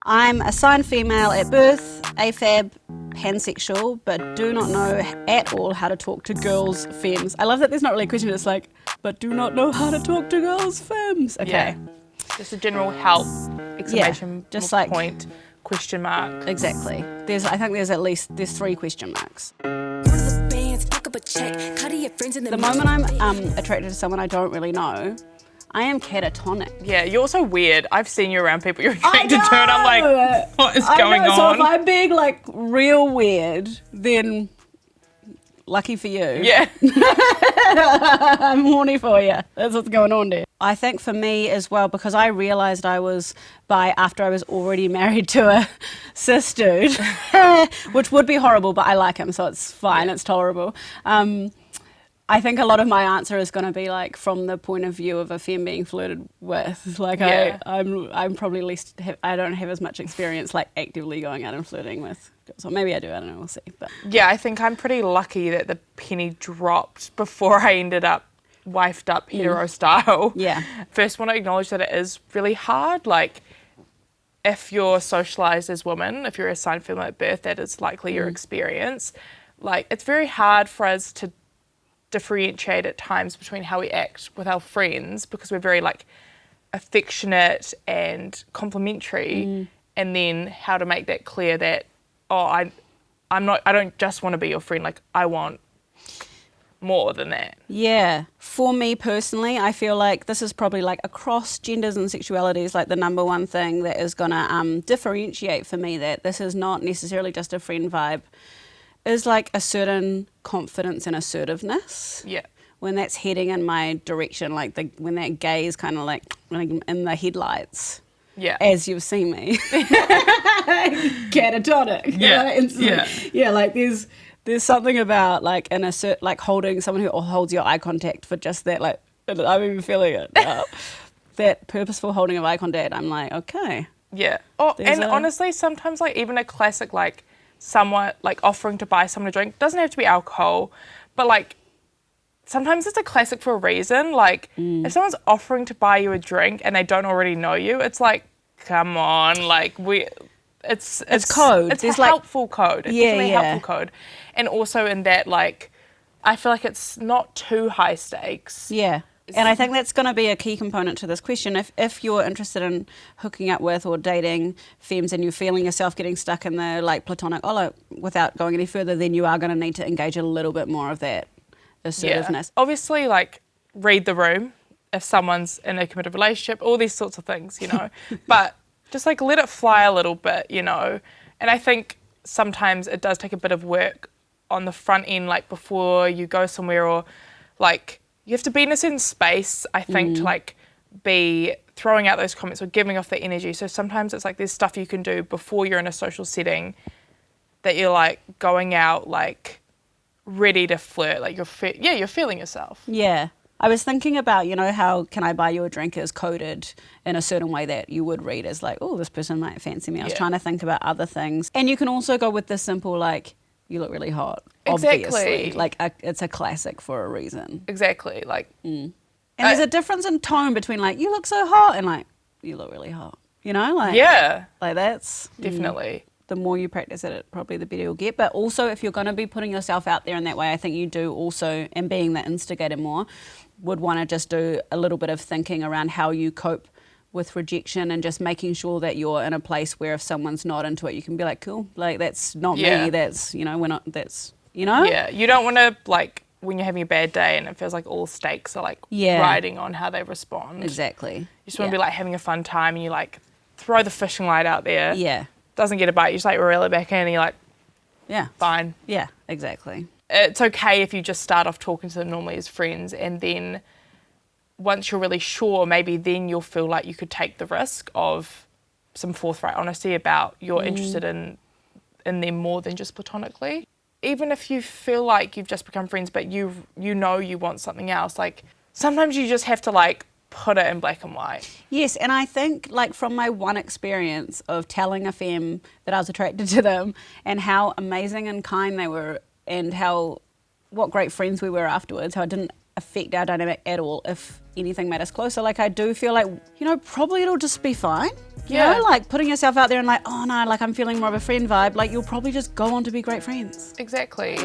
I'm assigned female at birth, AFAB, pansexual, but do not know at all how to talk to girls, femmes. I love that there's not really a question, it's like, but do not know how to talk to girls, femmes. Okay. Yeah. Just a general help, exclamation just like- point, question mark. Exactly. I think there's 3 question marks. The moment I'm attracted to someone I don't really know, I am catatonic. Yeah, you're so weird. I've seen you around people you're attracted to and I'm like, what is going on? So if I'm being like real weird, then lucky for you. Yeah. I'm horny for you. That's what's going on there. I think for me as well, because I realised I was bi after I was already married to a cis dude, which would be horrible, but I like him, so it's fine, it's tolerable. I think a lot of my answer is going to be like from the point of view of a femme being flirted with. Like Yeah. I'm probably I don't have as much experience like actively going out and flirting with girls. Or maybe I do, I don't know, we'll see. But Yeah, I think I'm pretty lucky that the penny dropped before I ended up wifed up hetero style. Yeah. First want to acknowledge that it is really hard. Like if you're socialised as women, if you're assigned female at birth, that is likely your experience. Like it's very hard for us to differentiate at times between how we act with our friends because we're very like affectionate and complimentary, and then how to make that clear that I don't just want to be your friend, like I want more than that. yeah, for me personally, I feel like this is probably like across genders and sexualities, like the number one thing that is gonna differentiate for me that this is not necessarily just a friend vibe, is like a certain confidence and assertiveness. Yeah. When that's heading in my direction, like when that gaze kind of like in the headlights, Yeah. as you've seen me, catatonic. Yeah, Instantly. yeah. Like there's something about like like holding someone who holds your eye contact for just that, like I'm even feeling it now. That purposeful holding of eye contact. I'm like, okay. Yeah. Oh, There's and honestly, sometimes like even a classic like someone like offering to buy someone a drink doesn't have to be alcohol, but like sometimes it's a classic for a reason. Like if someone's offering to buy you a drink and they don't already know you, it's like, come on, like it's code. It's There's a like- helpful code. It's Yeah, definitely a yeah. helpful code. And also in that like I feel like it's not too high stakes. Yeah. And I think that's going to be a key component to this question. If you're interested in hooking up with or dating femmes and you're feeling yourself getting stuck in the like platonic without going any further, then you are going to need to engage a little bit more of that assertiveness. Obviously, like, read the room if someone's in a committed relationship, all these sorts of things, you know. But just, like, let it fly a little bit, you know. And I think sometimes it does take a bit of work on the front end, like, before you go somewhere or, like, you have to be in a certain space, I think, to, like, be throwing out those comments or giving off the energy. So sometimes it's, like, there's stuff you can do before you're in a social setting that you're, like, going out, like, ready to flirt, like you're feeling yourself. Yeah. I was thinking about, you know, how can I buy you a drink is coded in a certain way that you would read as like, oh, this person might fancy me. I was trying to think about other things. And you can also go with the simple, like, you look really hot. Exactly. Obviously. Like, it's a classic for a reason. Exactly, like. And there's a difference in tone between, like, you look so hot and, like, you look really hot. You know? Like, Yeah, like that's... definitely. The more you practice it, probably the better you'll get. But also, if you're going to be putting yourself out there in that way, I think you do also, and being the instigator more, would want to just do a little bit of thinking around how you cope with rejection and just making sure that you're in a place where if someone's not into it, you can be like, cool, like that's not me, that's, you know, we're not, that's, you know? Yeah, you don't want to, like, when you're having a bad day and it feels like all stakes are, like, riding on how they respond. Exactly. You just want to be, like, having a fun time and you, like, throw the fishing line out there. Yeah. Doesn't get a bite, you just, like, reel it back in and you're like, Yeah. fine. Yeah, exactly. It's okay if you just start off talking to them normally as friends and then once you're really sure, maybe then you'll feel like you could take the risk of some forthright honesty about you're interested in them more than just platonically. Even if you feel like you've just become friends but you know you want something else, like sometimes you just have to like put it in black and white. Yes, and I think like from my one experience of telling a femme that I was attracted to them and how amazing and kind they were and what great friends we were afterwards, how it didn't affect our dynamic at all. If anything made us closer, like I do feel like, probably it'll just be fine. You know, like putting yourself out there and like, oh no, like I'm feeling more of a friend vibe, like you'll probably just go on to be great friends. Exactly.